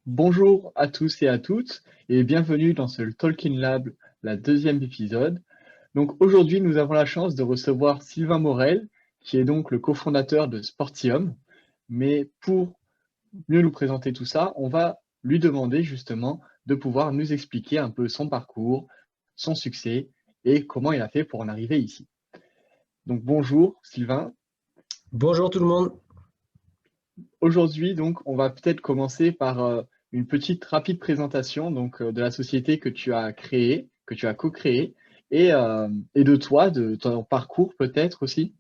Bonjour à tous et à toutes et bienvenue dans ce Talking Lab, la deuxième épisode. Donc aujourd'hui, nous avons la chance de recevoir Sylvain Morel, qui est donc le cofondateur de Sportium. Mais pour mieux nous présenter tout ça, on va lui demander justement de pouvoir nous expliquer un peu son parcours, son succès et comment il a fait pour en arriver ici. Donc bonjour Sylvain. Bonjour tout le monde. Aujourd'hui, donc, on va peut-être commencer par une petite rapide présentation de la société que tu as créée, que tu as co-créée, et de toi, de ton parcours peut-être aussi.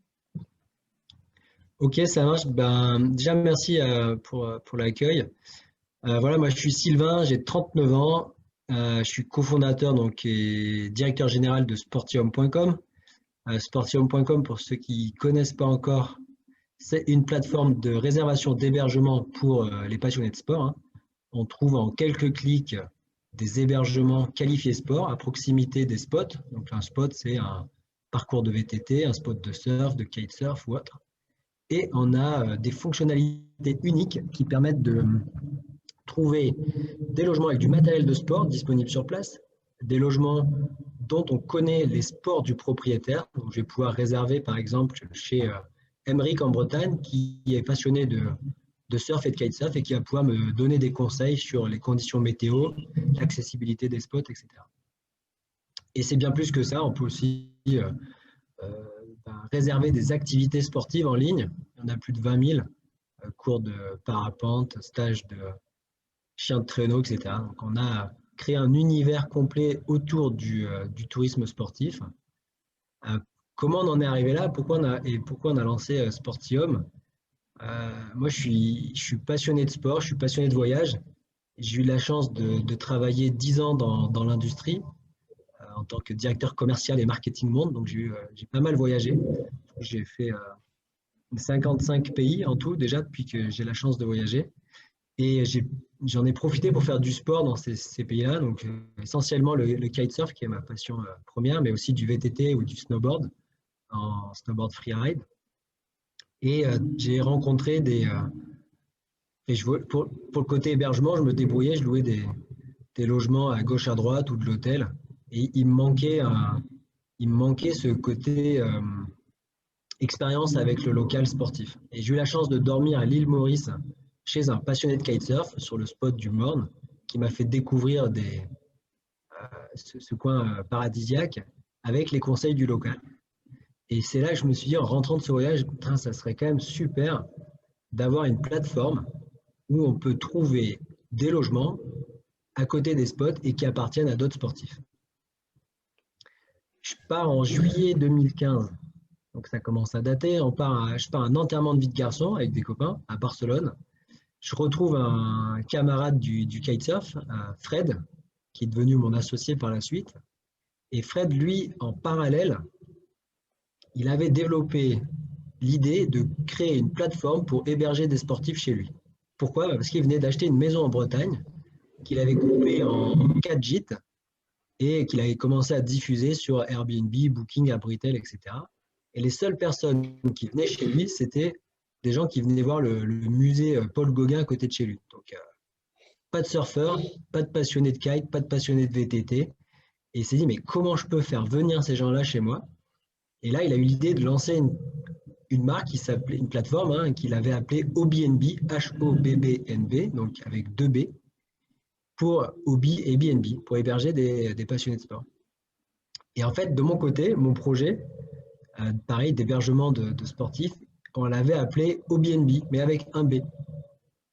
Ok, ça marche. Déjà, merci pour l'accueil. Voilà, moi je suis Sylvain, j'ai 39 ans. Je suis cofondateur donc, et directeur général de Sportium.com. Sportium.com, pour ceux qui ne connaissent pas encore, c'est une plateforme de réservation d'hébergement pour les passionnés de sport, hein. On trouve en quelques clics des hébergements qualifiés sport à proximité des spots. Donc un spot, c'est un parcours de VTT, un spot de surf, de kitesurf ou autre. Et on a des fonctionnalités uniques qui permettent de trouver des logements avec du matériel de sport disponible sur place, des logements dont on connaît les sports du propriétaire. Donc, je vais pouvoir réserver par exemple chez Emeric en Bretagne qui est passionné de surf et de kitesurf et qui va pouvoir me donner des conseils sur les conditions météo, l'accessibilité des spots, etc. Et c'est bien plus que ça, on peut aussi euh, réserver des activités sportives en ligne. Il y en a plus de 20 000, cours de parapente, stages de chien de traîneau, etc. Donc on a créé un univers complet autour du tourisme sportif. Euh, Comment on en est arrivé là, pourquoi on a lancé Sportium. Moi, je suis passionné de sport, je suis passionné de voyage. J'ai eu la chance de travailler 10 ans dans l'industrie en tant que directeur commercial et marketing monde. Donc, j'ai pas mal voyagé. J'ai fait 55 pays en tout déjà depuis que j'ai la chance de voyager. Et j'en ai profité pour faire du sport dans ces pays-là, donc essentiellement le kitesurf qui est ma passion première, mais aussi du VTT ou du snowboard en snowboard freeride. Et j'ai rencontré pour le côté hébergement, je me débrouillais, je louais des logements à gauche à droite ou de l'hôtel. Et il me manquait ce côté expérience avec le local sportif. Et j'ai eu la chance de dormir à l'île Maurice chez un passionné de kitesurf sur le spot du Morne qui m'a fait découvrir ce coin paradisiaque avec les conseils du local. Et c'est là que je me suis dit, en rentrant de ce voyage, ça serait quand même super d'avoir une plateforme où on peut trouver des logements à côté des spots et qui appartiennent à d'autres sportifs. Je pars en juillet 2015, donc ça commence à dater. Je pars à un enterrement de vie de garçon avec des copains à Barcelone. Je retrouve un camarade du kitesurf, Fred, qui est devenu mon associé par la suite. Et Fred, lui, en parallèle, il avait développé l'idée de créer une plateforme pour héberger des sportifs chez lui. Pourquoi? Parce qu'il venait d'acheter une maison en Bretagne qu'il avait coupée en 4 gîtes et qu'il avait commencé à diffuser sur Airbnb, Booking, Abritel, etc. Et les seules personnes qui venaient chez lui, c'était des gens qui venaient voir le musée Paul Gauguin à côté de chez lui. Donc, pas de surfeurs, pas de passionnés de kite, pas de passionnés de VTT. Et il s'est dit, mais comment je peux faire venir ces gens-là chez moi? Et là, il a eu l'idée de lancer une marque qui s'appelait, une plateforme qu'il avait appelée Hobbnb, Hobbnb, donc avec deux B, pour Hobby et BNB, pour héberger des passionnés de sport. Et en fait, de mon côté, mon projet, pareil, d'hébergement de sportifs, on l'avait appelé Hobbnb, mais avec un B.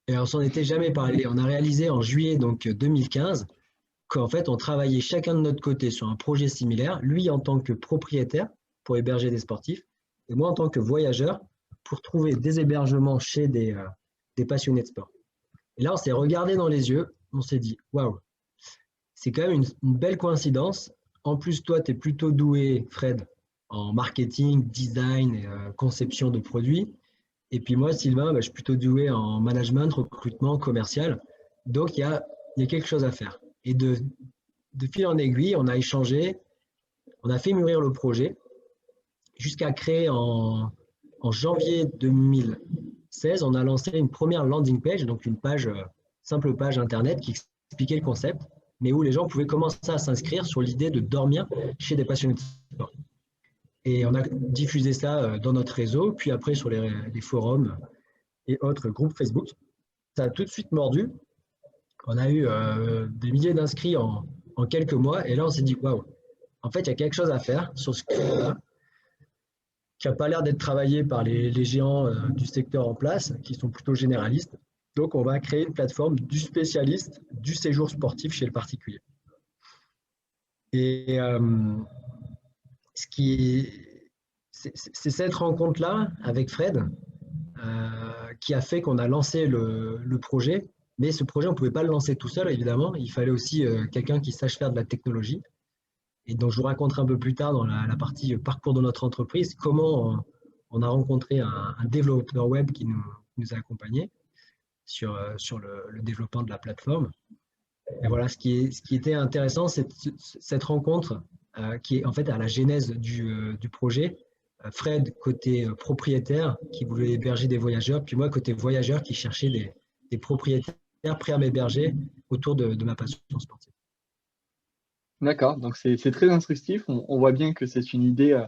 Et on s'en était jamais parlé. On a réalisé en juillet donc 2015 qu'en fait, on travaillait chacun de notre côté sur un projet similaire, lui en tant que propriétaire pour héberger des sportifs, et moi en tant que voyageur pour trouver des hébergements chez des passionnés de sport. Et là, on s'est regardé dans les yeux, on s'est dit, waouh, c'est quand même une belle coïncidence. En plus, toi, tu es plutôt doué, Fred, en marketing, design et conception de produits. Et puis moi, Sylvain, je suis plutôt doué en management, recrutement, commercial. Donc, il y a quelque chose à faire. Et de fil en aiguille, on a échangé, on a fait mûrir le projet jusqu'à créer en janvier 2016, on a lancé une première landing page, donc une page simple page internet qui expliquait le concept, mais où les gens pouvaient commencer à s'inscrire sur l'idée de dormir chez des passionnés de sport. Et on a diffusé ça dans notre réseau, puis après sur les forums et autres groupes Facebook. Ça a tout de suite mordu. On a eu des milliers d'inscrits en quelques mois, et là on s'est dit, waouh, en fait il y a quelque chose à faire sur ce créneau-là, qui n'a pas l'air d'être travaillé par les géants du secteur en place, qui sont plutôt généralistes. Donc, on va créer une plateforme du spécialiste du séjour sportif chez le particulier. Et c'est cette rencontre-là avec Fred qui a fait qu'on a lancé le projet. Mais ce projet, on ne pouvait pas le lancer tout seul, évidemment. Il fallait aussi quelqu'un qui sache faire de la technologie. Et donc, je vous raconterai un peu plus tard dans la partie parcours de notre entreprise comment on a rencontré un développeur web qui nous a accompagnés sur le développement de la plateforme. Et voilà, ce qui était intéressant, c'est cette rencontre qui est en fait à la genèse du projet. Fred, côté propriétaire, qui voulait héberger des voyageurs, puis moi, côté voyageur, qui cherchait des propriétaires prêts à m'héberger autour de ma passion sportive. D'accord, donc c'est très instructif. On voit bien que c'est une idée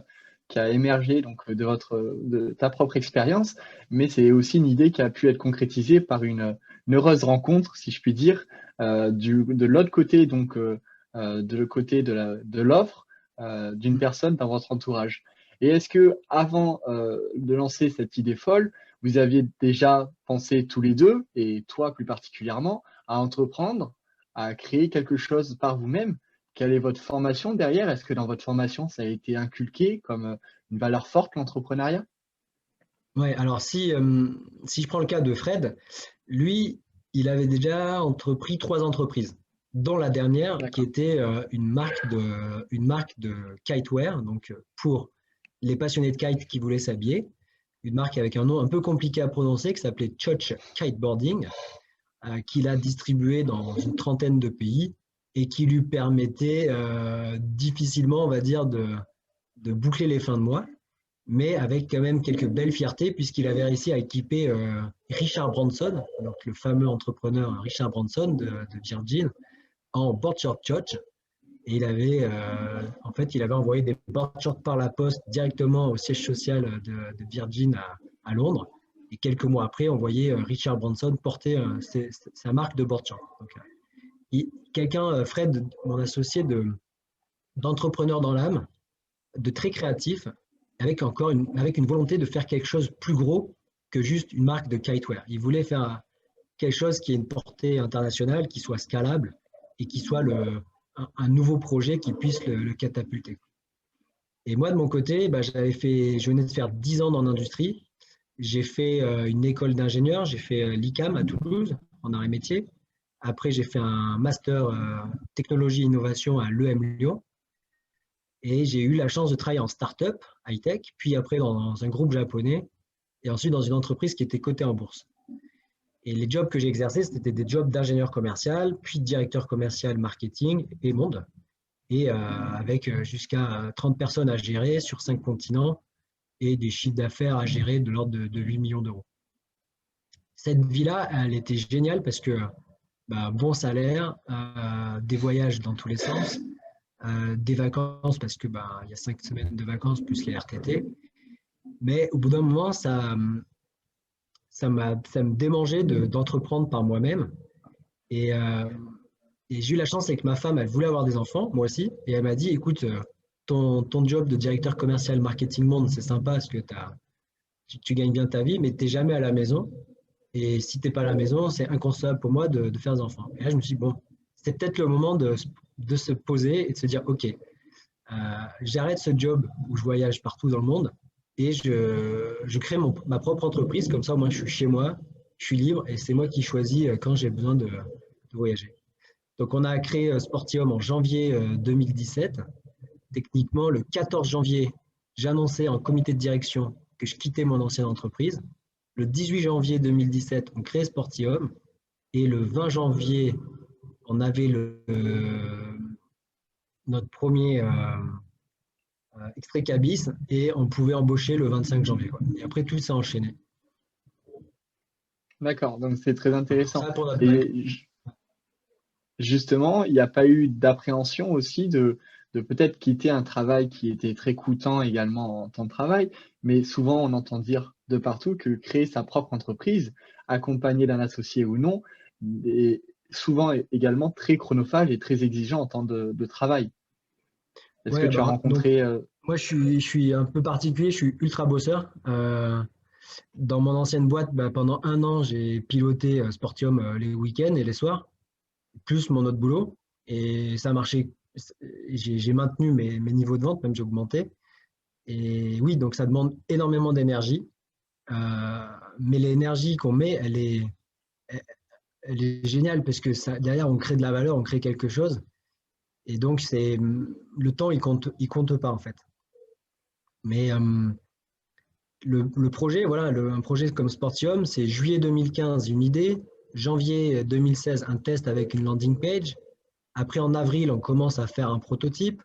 qui a émergé donc, de ta propre expérience, mais c'est aussi une idée qui a pu être concrétisée par une heureuse rencontre, si je puis dire, de l'autre côté, donc de l'autre côté de l'offre d'une personne dans votre entourage. Et est-ce que avant de lancer cette idée folle, vous aviez déjà pensé tous les deux, et toi plus particulièrement, à entreprendre, à créer quelque chose par vous-même? Quelle est votre formation derrière? Est-ce que dans votre formation, ça a été inculqué comme une valeur forte, l'entrepreneuriat? Ouais, alors si je prends le cas de Fred, lui, il avait déjà entrepris 3 entreprises, dont la dernière qui D'accord. était une marque de kiteware, donc pour les passionnés de kite qui voulaient s'habiller, une marque avec un nom un peu compliqué à prononcer qui s'appelait Choch Kiteboarding, qu'il a distribué dans une trentaine de pays et qui lui permettait difficilement, on va dire, de boucler les fins de mois, mais avec quand même quelques belles fiertés, puisqu'il avait réussi à équiper Richard Branson, donc le fameux entrepreneur Richard Branson de Virgin, en board short Choch. Et il avait envoyé des board shorts par la poste directement au siège social de Virgin à Londres. Et quelques mois après, on voyait Richard Branson porter sa marque de board short. Donc, Fred, mon associé d'entrepreneur dans l'âme, de très créatif, avec une volonté de faire quelque chose de plus gros que juste une marque de kiteware. Il voulait faire quelque chose qui ait une portée internationale, qui soit scalable et qui soit un nouveau projet qui puisse le catapulter. Et moi, de mon côté, je venais de faire 10 ans dans l'industrie. J'ai fait une école d'ingénieur, j'ai fait l'ICAM à Toulouse, en arts et métiers. Après, j'ai fait un master technologie et innovation à l'EM Lyon. Et j'ai eu la chance de travailler en start-up, high-tech, puis après dans un groupe japonais, et ensuite dans une entreprise qui était cotée en bourse. Et les jobs que j'ai exercés, c'était des jobs d'ingénieur commercial, puis de directeur commercial marketing et monde, et avec jusqu'à 30 personnes à gérer sur 5 continents et des chiffres d'affaires à gérer de l'ordre de 8 millions d'euros. Cette vie-là, elle était géniale parce que bon salaire, des voyages dans tous les sens, des vacances parce que il y a 5 semaines de vacances plus les RTT. Mais au bout d'un moment, ça me démangeait d'entreprendre par moi-même. Et, j'ai eu la chance avec ma femme, elle voulait avoir des enfants, moi aussi. Et elle m'a dit, écoute, ton job de directeur commercial marketing monde, c'est sympa parce que tu gagnes bien ta vie, mais tu n'es jamais à la maison. Et si tu n'es pas à la maison, c'est inconcevable pour moi de faire des enfants. Et là, je me suis dit, bon, c'est peut-être le moment de se poser et de se dire, OK, j'arrête ce job où je voyage partout dans le monde et je crée ma propre entreprise. Comme ça, moi, je suis chez moi, je suis libre et c'est moi qui choisis quand j'ai besoin de voyager. Donc, on a créé Sportium en janvier 2017. Techniquement, le 14 janvier, j'ai annoncé en comité de direction que je quittais mon ancienne entreprise. Le 18 janvier 2017, on crée Sportium. Et le 20 janvier, on avait notre premier extrait cabis et on pouvait embaucher le 25 janvier. Quoi. Et après, tout s'est enchaîné. D'accord, donc c'est très intéressant. Ça pour notre bac. Et justement, il n'y a pas eu d'appréhension aussi de peut-être quitter un travail qui était très coûtant également en temps de travail, mais souvent on entend dire de partout que créer sa propre entreprise, accompagné d'un associé ou non, est souvent également très chronophage et très exigeant en temps de travail. Est-ce que Ouais, tu as bah, donc rencontré... moi je suis un peu particulier, je suis ultra bosseur. Dans mon ancienne boîte, bah, pendant un an, j'ai piloté Sportium les week-ends et les soirs, plus mon autre boulot. Et ça a marché. J'ai maintenu mes niveaux de vente, même j'ai augmenté. Et oui, donc ça demande énormément d'énergie. Euh, mais l'énergie qu'on met, elle, elle est géniale parce que ça, derrière, on crée de la valeur, on crée quelque chose. Et donc, le temps, il compte pas en fait. Mais le projet, voilà, un projet comme Sportium, c'est juillet 2015, une idée. Janvier 2016, un test avec une landing page. Après, en avril, on commence à faire un prototype.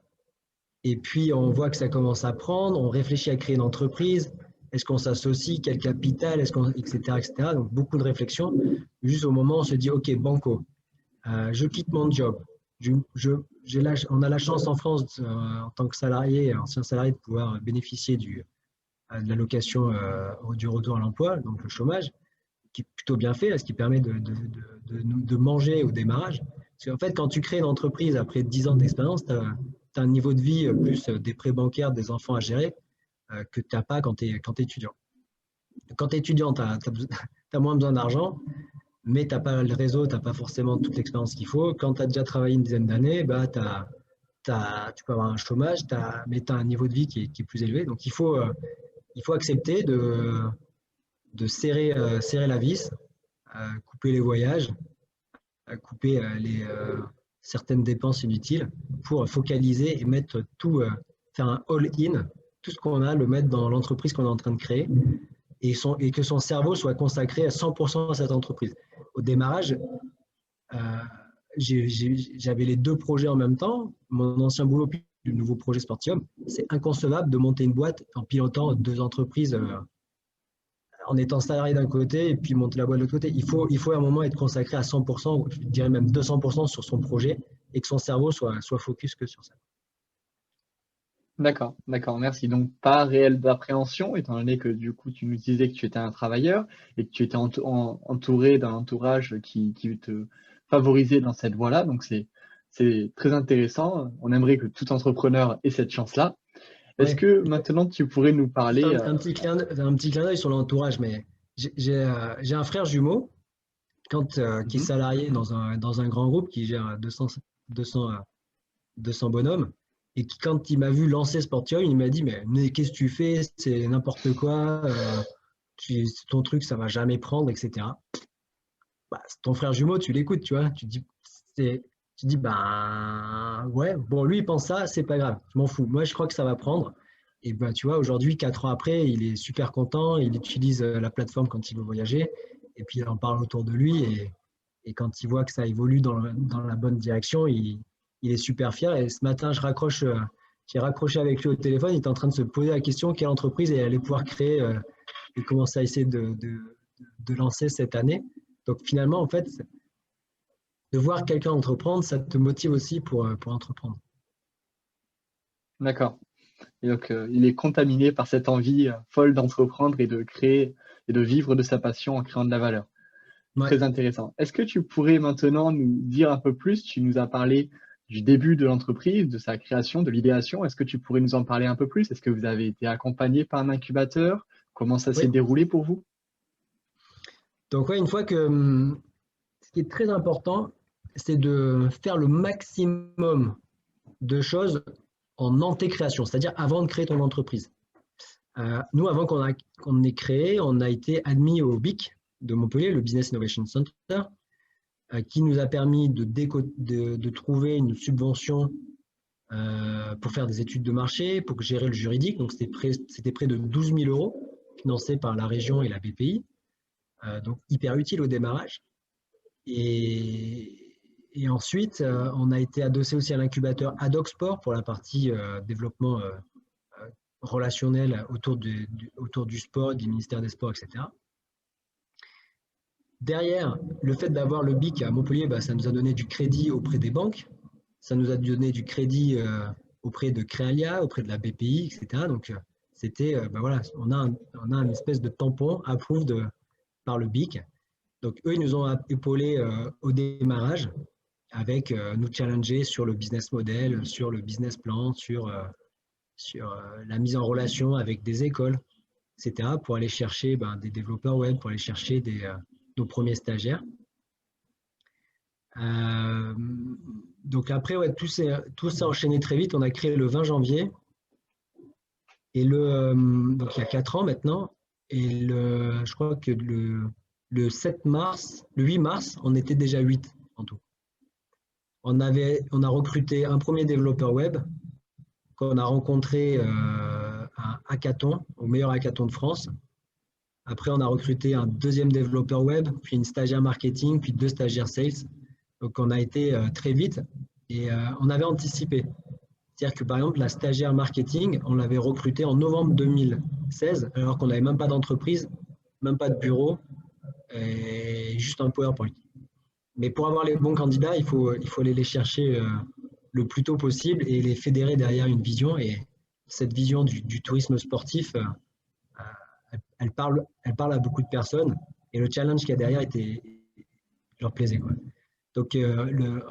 Et puis, on voit que ça commence à prendre. On réfléchit à créer une entreprise. Est-ce qu'on s'associe? Quel capital? Etc., etc. Donc, beaucoup de réflexions. Juste au moment où on se dit, OK, banco, je quitte mon job. On a la chance en France, en tant que salarié, ancien salarié, de pouvoir bénéficier de l'allocation du retour à l'emploi, donc le chômage, qui est plutôt bien fait, ce qui permet de manger au démarrage. Parce qu'en fait, quand tu crées une entreprise après 10 ans d'expérience, tu as un niveau de vie plus des prêts bancaires, des enfants à gérer, que tu n'as pas quand tu es, étudiant. Quand tu es étudiant, tu as moins besoin d'argent, mais tu n'as pas le réseau, tu n'as pas forcément toute l'expérience qu'il faut. Quand tu as déjà travaillé une dizaine d'années, bah, tu peux avoir un chômage, mais tu as un niveau de vie qui est plus élevé. Donc il faut accepter de serrer la vis, couper les voyages, couper certaines dépenses inutiles pour focaliser et mettre tout, faire un all-in, tout ce qu'on a, le mettre dans l'entreprise qu'on est en train de créer et que son cerveau soit consacré à 100% à cette entreprise. Au démarrage, euh, j'avais les deux projets en même temps, mon ancien boulot puis le nouveau projet Sportium. C'est inconcevable de monter une boîte en pilotant deux entreprises en étant salarié d'un côté et puis monter la boîte de l'autre côté. Il faut à un moment être consacré à 100%, je dirais même 200% sur son projet et que son cerveau soit focus que sur ça. D'accord, d'accord, merci. Donc, pas réel d'appréhension, étant donné que du coup, tu nous disais que tu étais un travailleur et que tu étais entouré d'un entourage qui te favorisait dans cette voie-là. Donc, c'est très intéressant. On aimerait que tout entrepreneur ait cette chance-là. Est-ce Ouais. que maintenant, tu pourrais nous Juste parler... un petit clin d'œil sur l'entourage, mais j'ai un frère jumeau qui est mhm. salarié dans un grand groupe qui gère 200, 200 bonhommes et qui, quand il m'a vu lancer Sportium, il m'a dit mais qu'est-ce que tu fais? C'est n'importe quoi. Ton truc, ça va jamais prendre, etc. Bah, c'est ton frère jumeau, tu l'écoutes, tu vois. Tu dis, bah ouais, bon, lui, il pense ça, c'est pas grave, je m'en fous. Moi, je crois que ça va prendre. Et bah, tu vois, aujourd'hui, 4 ans après, il est super content, il utilise la plateforme quand il veut voyager, et puis il en parle autour de lui, et quand il voit que ça évolue dans la bonne direction, il est super fier. Et ce matin, j'ai raccroché avec lui au téléphone, il est en train de se poser la question quelle entreprise il allait pouvoir créer et commencer à essayer de lancer cette année. Donc finalement, en fait, de voir quelqu'un entreprendre, ça te motive aussi pour entreprendre. D'accord. Et donc, il est contaminé par cette envie folle d'entreprendre et de créer et de vivre de sa passion en créant de la valeur. Ouais. Très intéressant. Est-ce que tu pourrais maintenant nous dire un peu plus? Tu nous as parlé du début de l'entreprise, de sa création, de l'idéation. Est-ce que tu pourrais nous en parler un peu plus? Est-ce que vous avez été accompagné par un incubateur? Comment ça s'est Oui. déroulé pour vous? Donc ouais, une fois que ce qui est très important, c'est de faire le maximum de choses en anté-création, c'est-à-dire avant de créer ton entreprise. Nous, avant qu'on ait créé, on a été admis au BIC de Montpellier, le Business Innovation Center, qui nous a permis de trouver une subvention pour faire des études de marché, pour gérer le juridique. Donc, c'était près de 12 000 euros financés par la région et la BPI. Donc, hyper utile au démarrage. Et ensuite, on a été adossé aussi à l'incubateur Adoc-Sport pour la partie développement relationnel autour du sport, du ministère des Sports, etc. Derrière, le fait d'avoir le BIC à Montpellier, ça nous a donné du crédit auprès des banques, ça nous a donné du crédit auprès de Créalia, auprès de la BPI, etc. Donc, c'était, voilà, on a une espèce de tampon approuvé par le BIC. Donc, eux, ils nous ont épaulés au démarrage avec nous challenger sur le business model, sur le business plan, sur la mise en relation avec des écoles, etc., pour aller chercher des développeurs web, pour aller chercher nos premiers stagiaires. Donc après, ouais, tout s'est enchaîné très vite. On a créé le 20 janvier, et donc il y a 4 ans maintenant, et je crois que le 7 mars, le 8 mars, on était déjà 8 en tout. On a recruté un premier développeur web qu'on a rencontré un hackathon, au meilleur hackathon de France. Après, on a recruté un deuxième développeur web, puis une stagiaire marketing, puis 2 stagiaires sales. Donc, on a été très vite et on avait anticipé. C'est-à-dire que, par exemple, la stagiaire marketing, on l'avait recrutée en novembre 2016, alors qu'on n'avait même pas d'entreprise, même pas de bureau, et juste un PowerPoint. Mais pour avoir les bons candidats, il faut aller les chercher le plus tôt possible et les fédérer derrière une vision. Et cette vision du tourisme sportif, elle parle à beaucoup de personnes. Et le challenge qu'il y a derrière leur plaisait, quoi. Donc,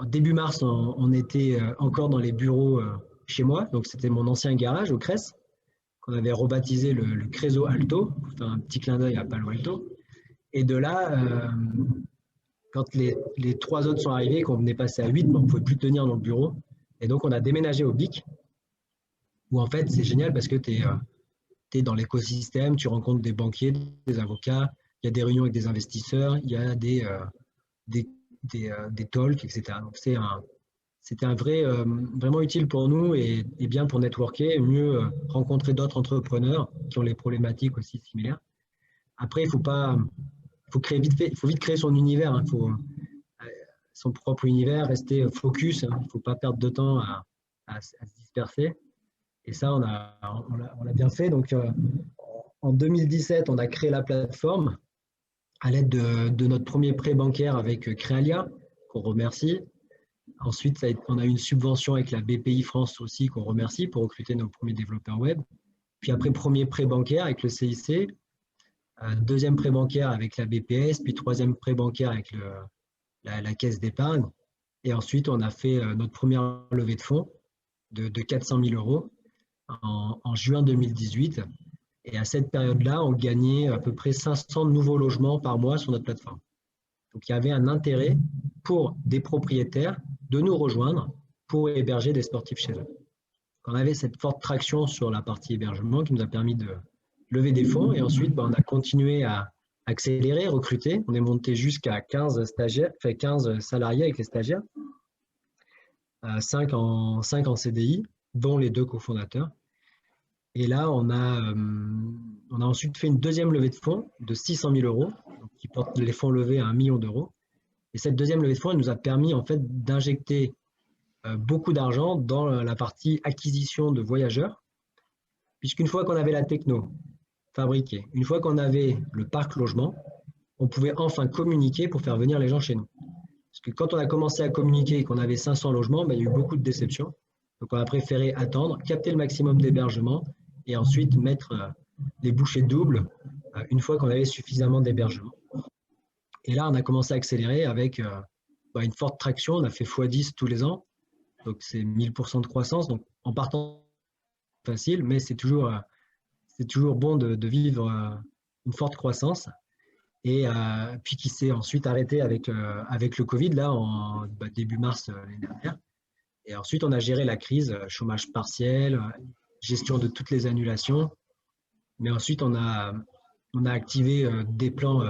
début mars, on était encore dans les bureaux chez moi. Donc, c'était mon ancien garage au Cress, qu'on avait rebaptisé le Creso Alto, pour faire un petit clin d'œil à Palo Alto. Et de là, quand les 3 autres sont arrivés, qu'on venait passer à 8, on ne pouvait plus tenir dans le bureau. Et donc, on a déménagé au BIC, où en fait, c'est génial parce que tu es dans l'écosystème, tu rencontres des banquiers, des avocats, il y a des réunions avec des investisseurs, il y a des talks, etc. Donc, c'était vraiment utile pour nous et bien pour networker, mieux rencontrer d'autres entrepreneurs qui ont les problématiques aussi similaires. Après, il faut vite créer son univers, hein. Il faut son propre univers, rester focus, hein. Il ne faut pas perdre de temps à se disperser. Et ça, on l'a bien fait. Donc, en 2017, on a créé la plateforme à l'aide de notre premier prêt bancaire avec Créalia, qu'on remercie. Ensuite, on a eu une subvention avec la BPI France aussi, qu'on remercie, pour recruter nos premiers développeurs web. Puis après, premier prêt bancaire avec le CIC, deuxième prêt bancaire avec la BPS, puis troisième prêt bancaire avec la caisse d'épargne. Et ensuite, on a fait notre première levée de fonds de 400 000 euros en juin 2018. Et à cette période-là, on gagnait à peu près 500 nouveaux logements par mois sur notre plateforme. Donc, il y avait un intérêt pour des propriétaires de nous rejoindre pour héberger des sportifs chez eux. On avait cette forte traction sur la partie hébergement qui nous a permis de lever des fonds. Et ensuite, on a continué à accélérer, recruter. On est monté jusqu'à 15 salariés avec les stagiaires, 5 en CDI, dont les 2 cofondateurs. Et là, on a ensuite fait une deuxième levée de fonds de 600 000 euros, qui porte les fonds levés à 1 million d'euros. Et cette deuxième levée de fonds, elle nous a permis en fait d'injecter beaucoup d'argent dans la partie acquisition de voyageurs, puisqu'une fois qu'on avait la techno fabriquée, une fois qu'on avait le parc logement, on pouvait enfin communiquer pour faire venir les gens chez nous. Parce que quand on a commencé à communiquer et qu'on avait 500 logements, il y a eu beaucoup de déceptions. Donc on a préféré attendre, capter le maximum d'hébergement et ensuite mettre les bouchées doubles une fois qu'on avait suffisamment d'hébergement. Et là, on a commencé à accélérer avec une forte traction. On a fait x10 tous les ans. Donc, c'est 1000% de croissance. Donc, en partant, facile, mais c'est toujours bon de vivre une forte croissance. Et puis qui s'est ensuite arrêté avec le Covid, là, en début mars l'année dernière. Et ensuite, on a géré la crise, chômage partiel, gestion de toutes les annulations. Mais ensuite, on a activé des plans,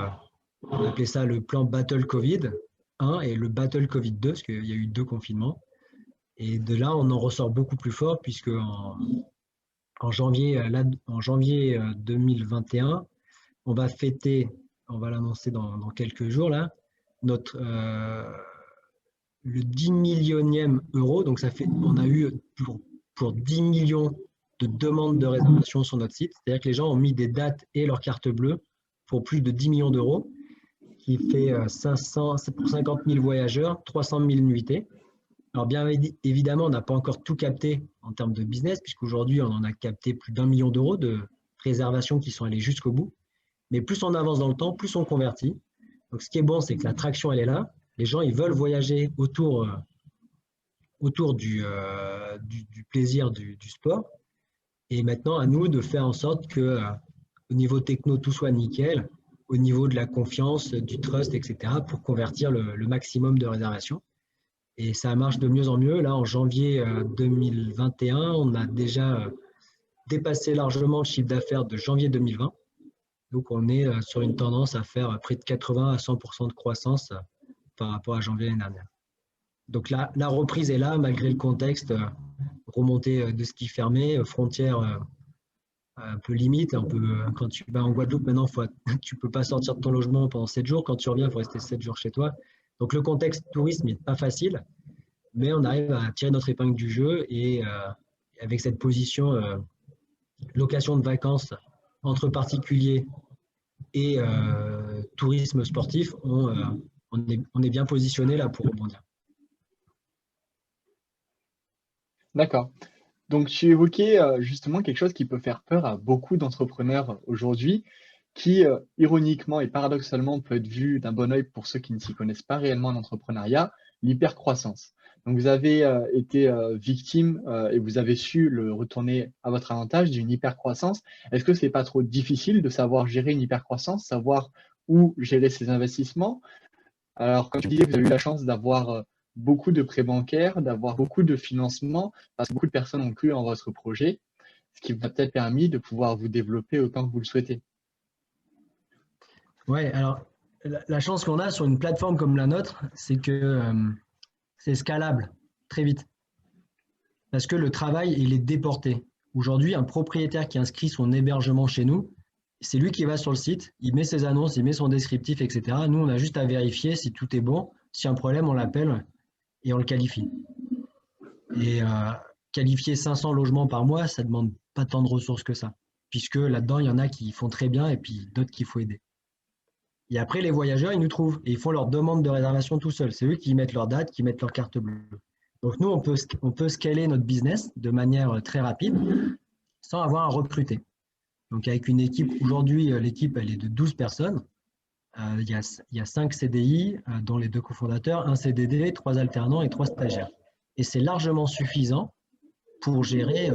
on appelait ça le plan Battle Covid 1 et le Battle Covid 2, parce qu'il y a eu 2 confinements. Et de là, on en ressort beaucoup plus fort, puisque en janvier 2021, on va fêter, on va l'annoncer dans quelques jours, là, le 10 millionième euro. Donc, on a eu pour 10 millions de demandes de réservation sur notre site. C'est-à-dire que les gens ont mis des dates et leur carte bleue pour plus de 10 millions d'euros, qui fait 500, c'est pour 50 000 voyageurs, 300 000 nuitées. Alors bien évidemment, on n'a pas encore tout capté en termes de business, puisqu'aujourd'hui, on en a capté plus d'1 million d'euros de réservations qui sont allées jusqu'au bout. Mais plus on avance dans le temps, plus on convertit. Donc ce qui est bon, c'est que la traction, elle est là. Les gens, ils veulent voyager autour du plaisir du sport. Et maintenant, à nous de faire en sorte que au niveau techno, tout soit nickel, au niveau de la confiance, du trust, etc., pour convertir le maximum de réservations. Et ça marche de mieux en mieux. Là, en janvier 2021, on a déjà dépassé largement le chiffre d'affaires de janvier 2020. Donc, on est sur une tendance à faire près de 80 à 100% de croissance par rapport à janvier l'année dernière. Donc, la reprise est là, malgré le contexte, remontée de ski fermé, frontières un peu limite. Quand tu vas en Guadeloupe, maintenant, tu ne peux pas sortir de ton logement pendant 7 jours. Quand tu reviens, il faut rester 7 jours chez toi. Donc, le contexte tourisme n'est pas facile, mais on arrive à tirer notre épingle du jeu et avec cette position location de vacances entre particuliers et tourisme sportif, on est bien positionné là pour rebondir. D'accord. Donc, tu évoquais justement quelque chose qui peut faire peur à beaucoup d'entrepreneurs aujourd'hui, qui, ironiquement et paradoxalement, peut être vu d'un bon œil pour ceux qui ne s'y connaissent pas réellement en entrepreneuriat, l'hypercroissance. Donc, vous avez été victime et vous avez su le retourner à votre avantage d'une hypercroissance. Est-ce que c'est pas trop difficile de savoir gérer une hypercroissance, savoir où gérer ses investissements? Alors, comme tu disais, vous avez eu la chance d'avoir beaucoup de prêts bancaires, d'avoir beaucoup de financement, parce que beaucoup de personnes ont cru en votre projet, ce qui vous a peut-être permis de pouvoir vous développer autant que vous le souhaitez. Ouais, alors la chance qu'on a sur une plateforme comme la nôtre, c'est que c'est scalable très vite. Parce que le travail, il est déporté. Aujourd'hui, un propriétaire qui inscrit son hébergement chez nous, c'est lui qui va sur le site, il met ses annonces, il met son descriptif, etc. Nous, on a juste à vérifier si tout est bon. Si y a un problème, on l'appelle et on le qualifie. Et qualifier 500 logements par mois, ça ne demande pas tant de ressources que ça. Puisque là-dedans, il y en a qui font très bien et puis d'autres qu'il faut aider. Et après, les voyageurs, ils nous trouvent et ils font leur demande de réservation tout seuls. C'est eux qui mettent leur date, qui mettent leur carte bleue. Donc nous, on peut scaler notre business de manière très rapide sans avoir à recruter. Donc avec une équipe, aujourd'hui, l'équipe, elle est de 12 personnes. Il y a 5 CDI, dont les 2 cofondateurs, un CDD, 3 alternants et 3 stagiaires. Et c'est largement suffisant pour gérer,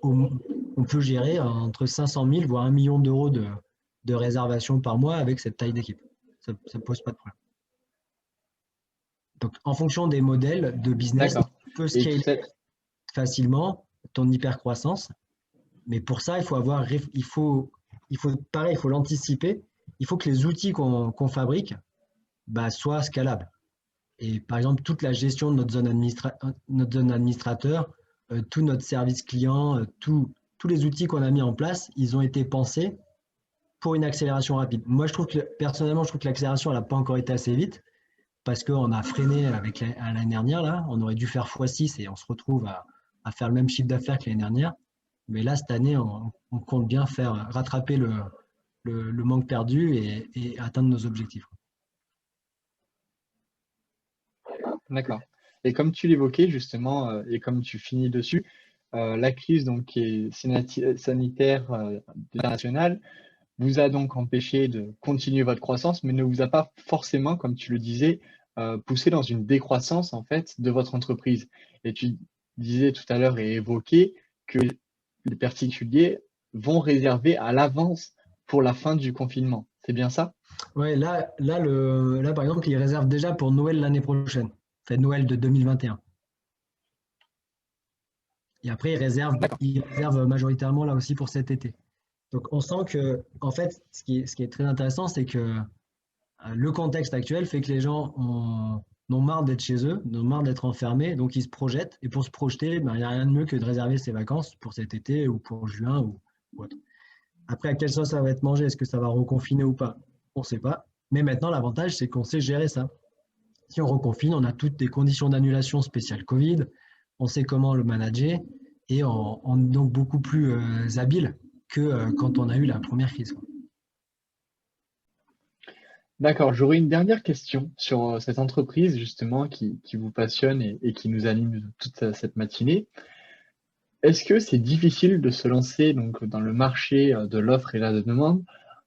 on peut gérer entre 500 000 voire 1 million d'euros de réservations par mois avec cette taille d'équipe. Ça ne pose pas de problème. Donc, en fonction des modèles de business, tu peux scaler facilement ton hypercroissance. Mais pour ça, il faut l'anticiper. Il faut que les outils qu'on fabrique soient scalables. Et par exemple, toute la gestion de notre zone administrateur, tout notre service client, tous les outils qu'on a mis en place, ils ont été pensés pour une accélération rapide. Moi, personnellement, je trouve que l'accélération, elle n'a pas encore été assez vite parce qu'on a freiné avec l'année dernière. Là, on aurait dû faire x6 et on se retrouve à faire le même chiffre d'affaires que l'année dernière. Mais là, cette année, on compte bien rattraper le manque perdu et atteindre nos objectifs. D'accord. Et comme tu l'évoquais justement, et comme tu finis dessus, la crise donc, qui est sanitaire internationale vous a donc empêché de continuer votre croissance, mais ne vous a pas forcément, comme tu le disais, poussé dans une décroissance en fait de votre entreprise. Et tu disais tout à l'heure et évoqué que les particuliers vont réserver à l'avance pour la fin du confinement. C'est bien ça? Ouais, là, par exemple, ils réservent déjà pour Noël l'année prochaine. Fait Noël de 2021. Et après, ils réservent majoritairement là aussi pour cet été. Donc, on sent que, en fait, ce qui est très intéressant, c'est que le contexte actuel fait que les gens ont marre d'être chez eux, ont marre d'être enfermés, donc ils se projettent. Et pour se projeter, il n'y a rien de mieux que de réserver ses vacances pour cet été ou pour juin ou autre. Après, à quelle sauce ça va être mangé? Est-ce que ça va reconfiner ou pas? On ne sait pas. Mais maintenant, l'avantage, c'est qu'on sait gérer ça. Si on reconfine, on a toutes des conditions d'annulation spéciales Covid, on sait comment le manager et on est donc beaucoup plus habile que quand on a eu la première crise. D'accord, j'aurais une dernière question sur cette entreprise justement qui vous passionne et qui nous anime toute cette matinée. Est-ce que c'est difficile de se lancer donc dans le marché de l'offre et la demande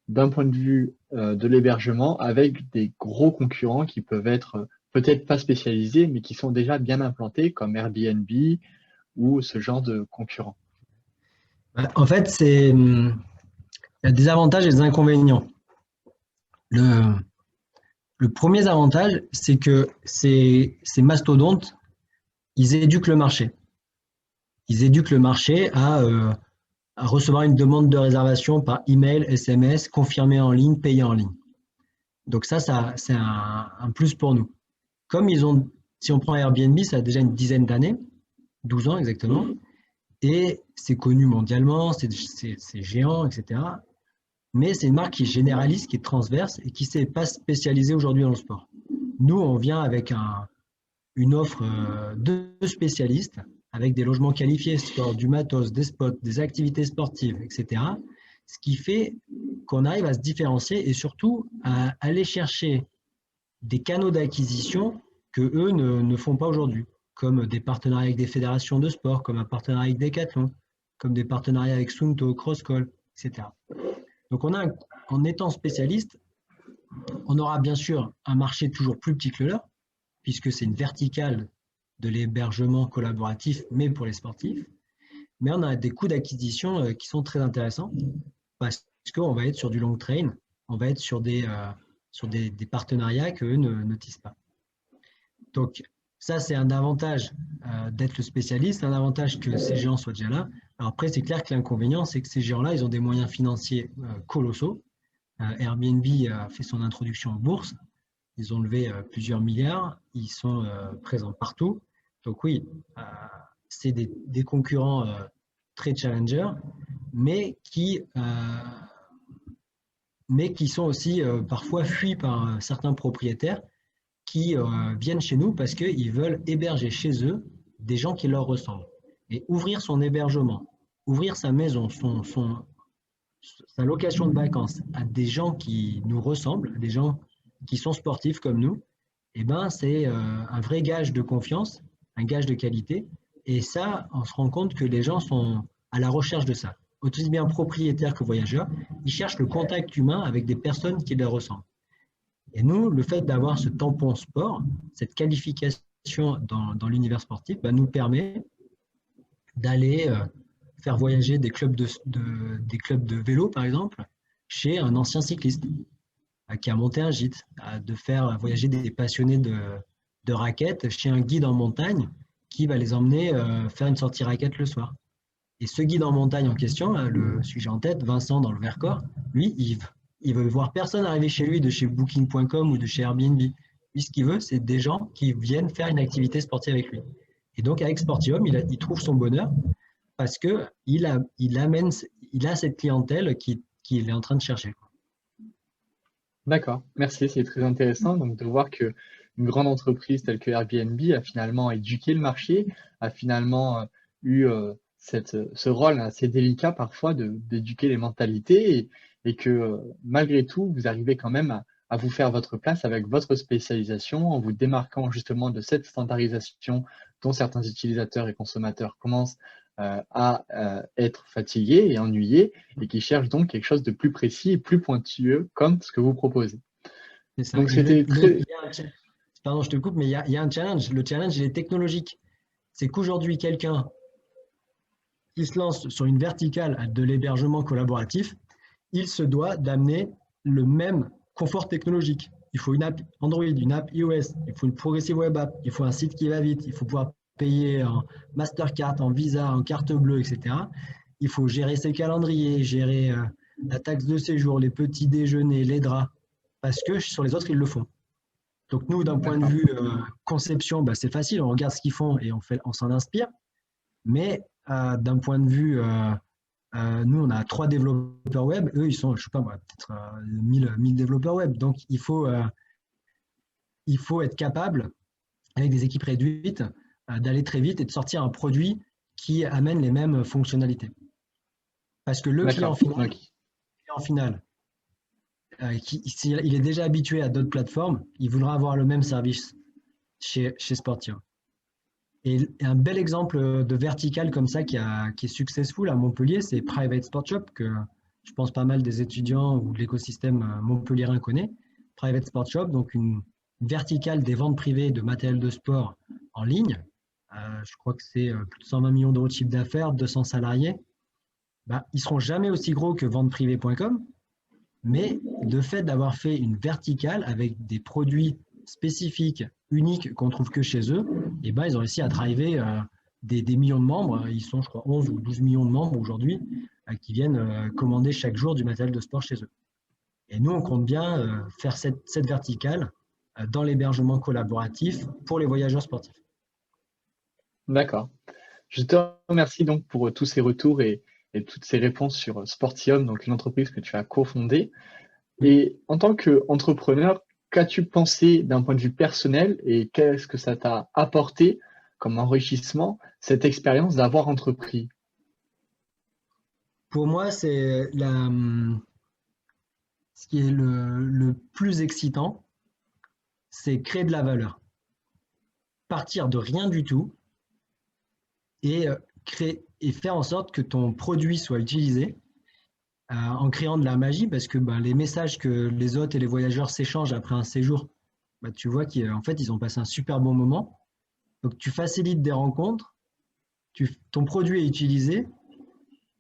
d'un point de vue de l'hébergement avec des gros concurrents qui peuvent être peut-être pas spécialisés, mais qui sont déjà bien implantés comme Airbnb ou ce genre de concurrents? En fait, il y a des avantages et des inconvénients. Le, le premier avantage, c'est que ces mastodontes, ils éduquent le marché. Ils éduquent le marché à recevoir une demande de réservation par email, SMS, confirmée en ligne, payée en ligne. Donc ça c'est un plus pour nous. Comme si on prend Airbnb, ça a déjà une dizaine d'années, 12 ans exactement, et c'est connu mondialement, c'est géant, etc. Mais c'est une marque qui est généraliste, qui est transverse et qui ne s'est pas spécialisée aujourd'hui dans le sport. Nous, on vient avec une offre de spécialistes, avec des logements qualifiés, sport, du matos, des spots, des activités sportives, etc. Ce qui fait qu'on arrive à se différencier et surtout à aller chercher des canaux d'acquisition que eux ne font pas aujourd'hui, comme des partenariats avec des fédérations de sport, comme un partenariat avec Decathlon, comme des partenariats avec Sunto, Crosscall, etc. Donc en étant spécialiste, on aura bien sûr un marché toujours plus petit que le leur, puisque c'est une verticale de l'hébergement collaboratif, mais pour les sportifs. Mais on a des coûts d'acquisition qui sont très intéressants, parce qu'on va être sur du long train, on va être sur des partenariats qu'eux ne tissent pas. Donc, ça, c'est un avantage d'être le spécialiste, un avantage que ces géants soient déjà là. Alors après, c'est clair que l'inconvénient, c'est que ces géants-là, ils ont des moyens financiers colossaux. Airbnb a fait son introduction en bourse. Ils ont levé plusieurs milliards. Ils sont présents partout. Donc oui, c'est des concurrents très challengers, mais qui sont aussi parfois fuis par certains propriétaires qui viennent chez nous parce qu'ils veulent héberger chez eux des gens qui leur ressemblent. Et ouvrir son hébergement, ouvrir sa maison, sa location de vacances à des gens qui nous ressemblent, des gens qui sont sportifs comme nous, eh ben, c'est un vrai gage de confiance, un gage de qualité. Et ça, on se rend compte que les gens sont à la recherche de ça. Aussi bien propriétaires que voyageurs, ils cherchent le contact humain avec des personnes qui leur ressemblent. Et nous, le fait d'avoir ce tampon sport, cette qualification dans l'univers sportif, bah, nous permet d'aller faire voyager des clubs des clubs de vélo, par exemple, chez un ancien cycliste qui a monté un gîte, de faire voyager des passionnés de raquettes chez un guide en montagne qui va les emmener faire une sortie raquette le soir. Et ce guide en montagne en question, celui que j'ai en tête, Vincent dans le Vercors, lui, il veut voir personne arriver chez lui de chez Booking.com ou de chez Airbnb. Lui, ce qu'il veut, c'est des gens qui viennent faire une activité sportive avec lui. Et donc, avec Sportium, il trouve son bonheur parce qu'il a cette clientèle qu'il est en train de chercher. D'accord, merci, c'est très intéressant donc de voir que une grande entreprise telle que Airbnb a finalement éduqué le marché, a finalement eu ce rôle assez délicat parfois d'éduquer les mentalités et que malgré tout, vous arrivez quand même à vous faire votre place avec votre spécialisation en vous démarquant justement de cette standardisation dont certains utilisateurs et consommateurs commencent à être fatigués et ennuyés et qui cherchent donc quelque chose de plus précis et plus pointueux comme ce que vous proposez. C'est ça. Donc Et c'était très... pardon, je te coupe, mais il y a un challenge. Le challenge, il est technologique. C'est qu'aujourd'hui, quelqu'un qui se lance sur une verticale de l'hébergement collaboratif, il se doit d'amener le même confort technologique. Il faut une app Android, une app iOS, il faut une progressive web app, il faut un site qui va vite, il faut pouvoir payer en Mastercard, en Visa, en carte bleue, etc. Il faut gérer ses calendriers, gérer la taxe de séjour, les petits déjeuners, les draps, parce que sur les autres, ils le font. Donc nous, d'un point de D'accord. vue conception, bah, c'est facile, on regarde ce qu'ils font et on s'en inspire. Mais d'un point de vue, nous, on a 3 développeurs web, eux, ils sont, je sais pas moi, peut-être 1000 développeurs web. Donc il faut être capable, avec des équipes réduites, d'aller très vite et de sortir un produit qui amène les mêmes fonctionnalités. Parce que le client D'accord. final, Ok. client final il est déjà habitué à d'autres plateformes, il voudra avoir le même service chez Sportium. Et un bel exemple de vertical comme ça qui est successful à Montpellier, c'est Private Sport Shop, que je pense pas mal des étudiants ou de l'écosystème montpelliérain connaît. Private Sport Shop, donc une verticale des ventes privées de matériel de sport en ligne. Je crois que c'est plus de 120 millions d'euros de chiffre d'affaires, 200 salariés. Bah, ils seront jamais aussi gros que venteprivée.com, mais le fait d'avoir fait une verticale avec des produits spécifiques, uniques, qu'on trouve que chez eux, et ben, ils ont réussi à driver des millions de membres. Ils sont, je crois, 11 ou 12 millions de membres aujourd'hui qui viennent commander chaque jour du matériel de sport chez eux. Et nous, on compte bien faire cette verticale dans l'hébergement collaboratif pour les voyageurs sportifs. D'accord. Je te remercie donc pour tous ces retours et toutes ces réponses sur Sportium, donc une entreprise que tu as cofondée. Et en tant qu'entrepreneur, qu'as-tu pensé d'un point de vue personnel et qu'est-ce que ça t'a apporté comme enrichissement, cette expérience d'avoir entrepris? Pour moi, c'est ce qui est le plus excitant, c'est créer de la valeur. Partir de rien du tout et créer et faire en sorte que ton produit soit utilisé en créant de la magie, parce que les messages que les hôtes et les voyageurs s'échangent après un séjour, tu vois qu'en fait, ils ont passé un super bon moment. Donc, tu facilites des rencontres, ton produit est utilisé,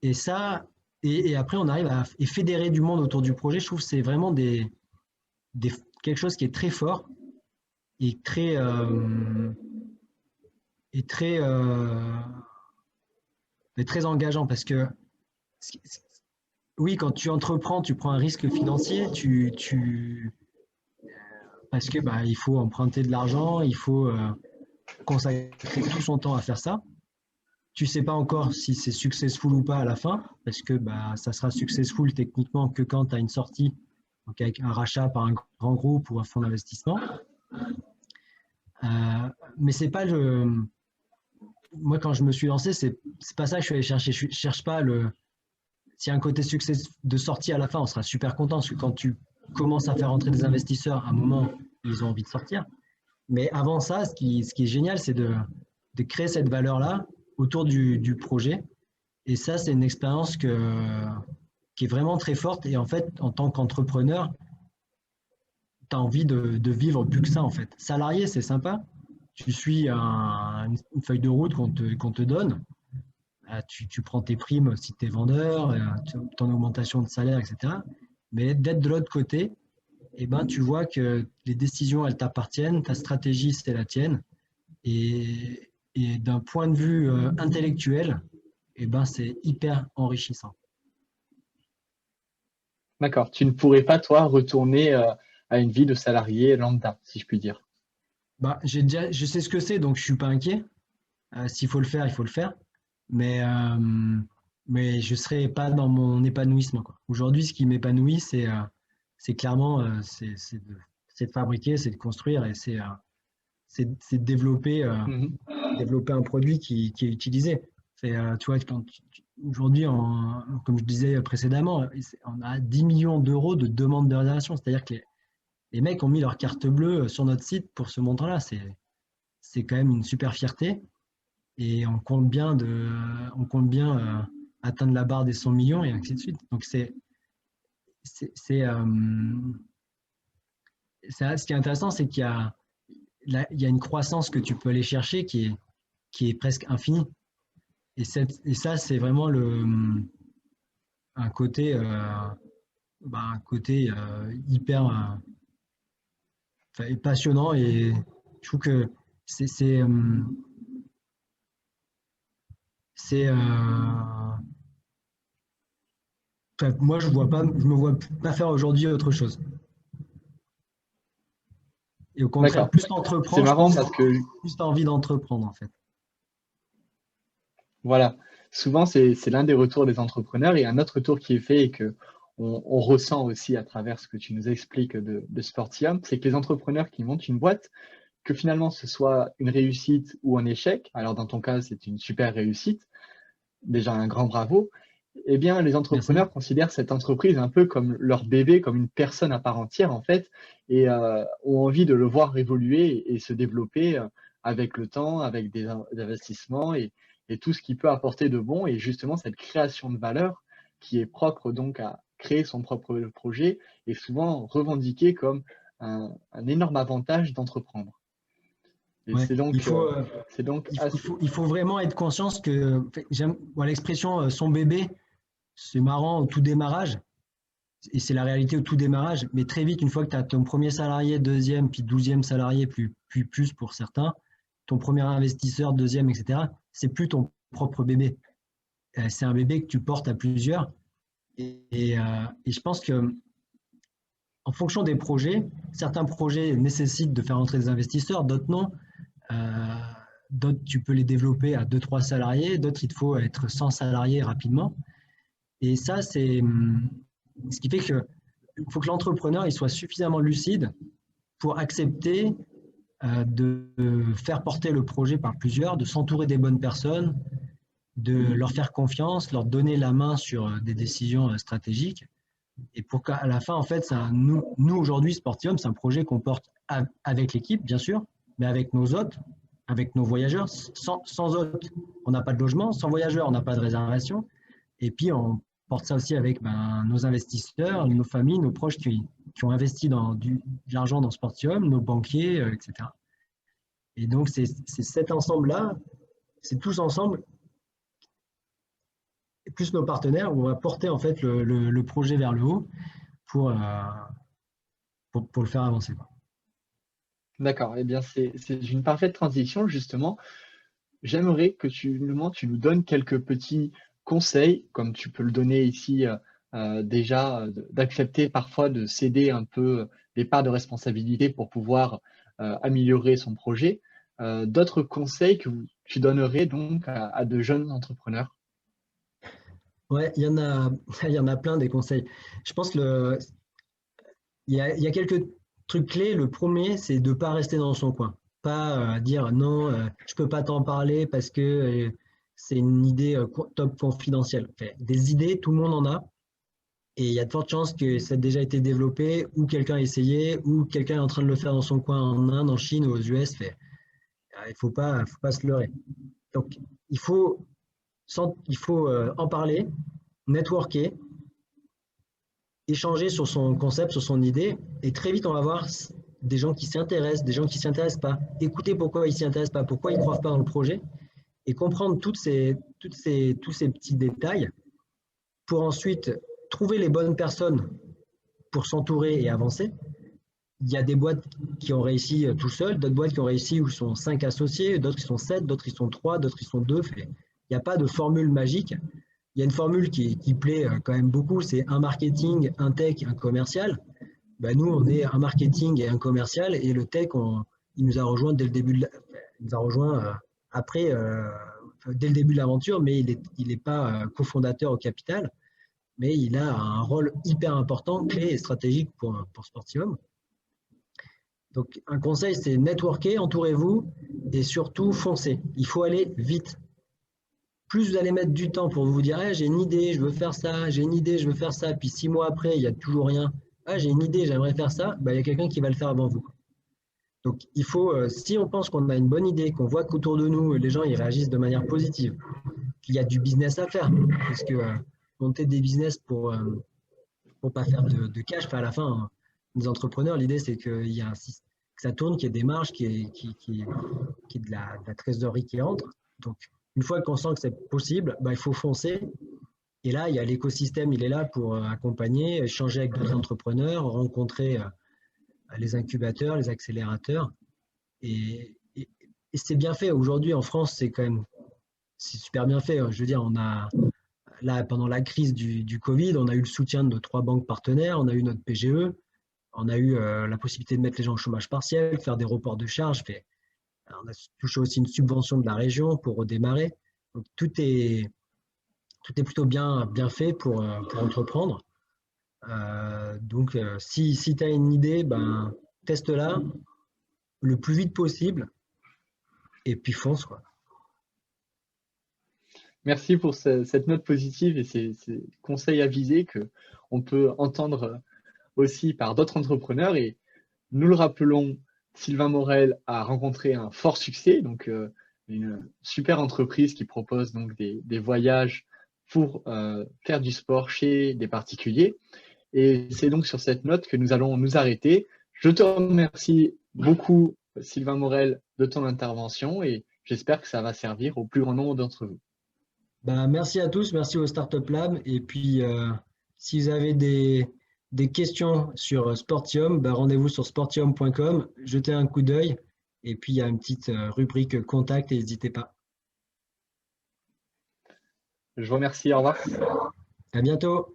et ça, et après, on arrive à fédérer du monde autour du projet. Je trouve que c'est vraiment quelque chose qui est très fort et et très, euh, très engageant, parce que oui, quand tu entreprends, tu prends un risque financier, parce que il faut emprunter de l'argent, il faut consacrer tout son temps à faire ça. Tu sais pas encore si c'est successful ou pas à la fin, parce que ça sera successful techniquement que quand tu as une sortie, donc avec un rachat par un grand groupe ou un fonds d'investissement. Mais c'est pas moi, quand je me suis lancé, c'est pas ça que je suis allé chercher. Je cherche pas s'il y a un côté succès de sortie à la fin, on sera super content, parce que quand tu commences à faire entrer des investisseurs, à un moment, ils ont envie de sortir. Mais avant ça, ce qui est génial, c'est de créer cette valeur-là autour du projet. Et ça, c'est une expérience qui est vraiment très forte. Et en fait, en tant qu'entrepreneur, tu as envie de vivre plus que ça, en fait. Salarié, c'est sympa. Tu suis une feuille de route qu'on te donne. Tu prends tes primes si tu es vendeur, ton augmentation de salaire, etc. Mais d'être de l'autre côté, tu vois que les décisions, elles t'appartiennent, ta stratégie, c'est la tienne. Et d'un point de vue intellectuel, c'est hyper enrichissant. D'accord. Tu ne pourrais pas, toi, retourner à une vie de salarié lambda, si je puis dire. Je sais ce que c'est, donc je suis pas inquiet. S'il faut le faire, il faut le faire. Mais je serai pas dans mon épanouissement, quoi. Aujourd'hui, ce qui m'épanouit, c'est clairement c'est de fabriquer, c'est de construire et c'est de développer un produit qui est utilisé. Tu vois, aujourd'hui, comme je disais précédemment, on a 10 millions d'euros de demandes de réservation. C'est-à-dire que les mecs ont mis leur carte bleue sur notre site pour ce montant-là. C'est quand même une super fierté. Et on compte bien atteindre la barre des 100 millions et ainsi de suite. Donc, ce qui est intéressant, c'est qu'il y a une croissance que tu peux aller chercher qui est presque infinie. Et ça, c'est vraiment un côté, hyper passionnant. Et je trouve que moi, je me vois pas faire aujourd'hui autre chose. Et au contraire, plus tu entreprends, c'est marrant parce que plus tu as envie d'entreprendre, en fait. Voilà, souvent c'est l'un des retours des entrepreneurs et un autre retour qui est fait et que on ressent aussi à travers ce que tu nous expliques de Sportium, c'est que les entrepreneurs qui montent une boîte, que finalement ce soit une réussite ou un échec, alors dans ton cas c'est une super réussite, déjà un grand bravo, Eh bien, les Merci. entrepreneurs considèrent cette entreprise un peu comme leur bébé, comme une personne à part entière, en fait, et ont envie de le voir évoluer et se développer avec le temps, avec des investissements et tout ce qui peut apporter de bon. Et justement, cette création de valeur qui est propre donc à créer son propre projet est souvent revendiquée comme un énorme avantage d'entreprendre. Et Ouais. c'est donc assez... Il faut vraiment être conscient que j'aime bon, l'expression son bébé, c'est marrant au tout démarrage, et c'est la réalité au tout démarrage, mais très vite, une fois que tu as ton premier salarié, deuxième, puis 12e salarié, puis plus pour certains, ton premier investisseur, deuxième, etc., c'est plus ton propre bébé. C'est un bébé que tu portes à plusieurs. Et je pense que en fonction des projets, certains projets nécessitent de faire entrer des investisseurs, d'autres non. Euh, D'autres, tu peux les développer à deux trois salariés, d'autres, il te faut être 100 salariés rapidement. Et ça, c'est ce qui fait que il faut que l'entrepreneur il soit suffisamment lucide pour accepter de faire porter le projet par plusieurs, de s'entourer des bonnes personnes, de leur faire confiance, leur donner la main sur des décisions stratégiques. Et pour qu'à la fin, en fait, nous aujourd'hui, Sportium, c'est un projet qu'on porte avec l'équipe, bien sûr, mais avec nos hôtes, avec nos voyageurs. Sans hôtes, on n'a pas de logement. Sans voyageurs, on n'a pas de réservation. Et puis, on porte ça aussi avec nos investisseurs, nos familles, nos proches qui ont investi de l'argent dans Sportium, nos banquiers, etc. Et donc, c'est cet ensemble-là, c'est tous ensemble, et plus nos partenaires, où on va porter en fait le projet vers le haut pour, euh, pour le faire avancer. Quoi. D'accord, eh bien c'est une parfaite transition justement. J'aimerais que tu nous donnes quelques petits conseils, comme tu peux le donner ici déjà, d'accepter parfois de céder un peu des parts de responsabilité pour pouvoir améliorer son projet. D'autres conseils que tu donnerais donc à de jeunes entrepreneurs? Ouais, il y en a plein des conseils. Je pense il y a quelques trucs clés. Le premier, c'est de ne pas rester dans son coin. Pas dire non, je ne peux pas t'en parler parce que c'est une idée top confidentielle. Enfin, des idées, tout le monde en a. Et il y a de fortes chances que ça ait déjà été développé, ou quelqu'un a essayé, ou quelqu'un est en train de le faire dans son coin en Inde, en Chine ou aux US. Fait, il ne faut pas se leurrer. Donc, il faut, il faut en parler, networker, échanger sur son concept, sur son idée, et très vite, on va voir des gens qui s'y intéressent, des gens qui ne s'y intéressent pas. Écouter pourquoi ils ne s'y intéressent pas, pourquoi ils ne croient pas dans le projet, et comprendre tous ces petits détails pour ensuite trouver les bonnes personnes pour s'entourer et avancer. Il y a des boîtes qui ont réussi tout seuls, d'autres boîtes qui ont réussi où ils sont 5 associés, d'autres qui sont 7, d'autres qui sont 3, d'autres qui sont 2. Il n'y a pas de formule magique. Il y a une formule qui plaît quand même beaucoup, c'est un marketing, un tech, un commercial. Ben nous, on est un marketing et un commercial, et le tech, il nous a rejoint dès le début, il nous a rejoint après, dès le début de l'aventure, mais il n'est pas cofondateur au capital, mais il a un rôle hyper important, clé et stratégique pour Sportium. Donc, un conseil, c'est networker, entourez-vous et surtout foncez. Il faut aller vite. Plus vous allez mettre du temps pour vous dire hey, j'ai une idée, je veux faire ça, j'ai une idée, je veux faire ça, puis 6 mois après, il n'y a toujours rien. Ah, j'ai une idée, j'aimerais faire ça, ben, il y a quelqu'un qui va le faire avant vous. Donc, il faut, si on pense qu'on a une bonne idée, qu'on voit qu'autour de nous, les gens ils réagissent de manière positive, qu'il y a du business à faire, parce que monter des business pour pas faire de cash, à la fin, hein, des entrepreneurs, l'idée c'est qu'il y a que ça tourne, qu'il y ait des marges, qu'il y ait de la trésorerie qui entre. Donc, une fois qu'on sent que c'est possible, bah, il faut foncer. Et là, il y a l'écosystème, il est là pour accompagner, échanger avec d'autres entrepreneurs, rencontrer les incubateurs, les accélérateurs. Et c'est bien fait. Aujourd'hui, en France, c'est super bien fait. Je veux dire, on a, là, pendant la crise du Covid, on a eu le soutien de 3 banques partenaires, on a eu notre PGE, on a eu la possibilité de mettre les gens au chômage partiel, faire des reports de charges. On a touché aussi une subvention de la région pour redémarrer. Donc, tout est plutôt bien fait pour entreprendre. Donc, si tu as une idée, ben, teste-la le plus vite possible et puis fonce, quoi. Merci pour cette note positive et ces conseils avisés que on peut entendre aussi par d'autres entrepreneurs. Et nous le rappelons, Sylvain Morel a rencontré un fort succès, donc une super entreprise qui propose donc des voyages pour faire du sport chez des particuliers. Et c'est donc sur cette note que nous allons nous arrêter. Je te remercie beaucoup, Sylvain Morel, de ton intervention et j'espère que ça va servir au plus grand nombre d'entre vous. Ben, merci à tous, merci au Startup Lab. Et puis, si vous avez des questions sur Sportium, ben, rendez-vous sur sportium.com, jetez un coup d'œil. Et puis, il y a une petite rubrique contact et n'hésitez pas. Je vous remercie, au revoir. À bientôt.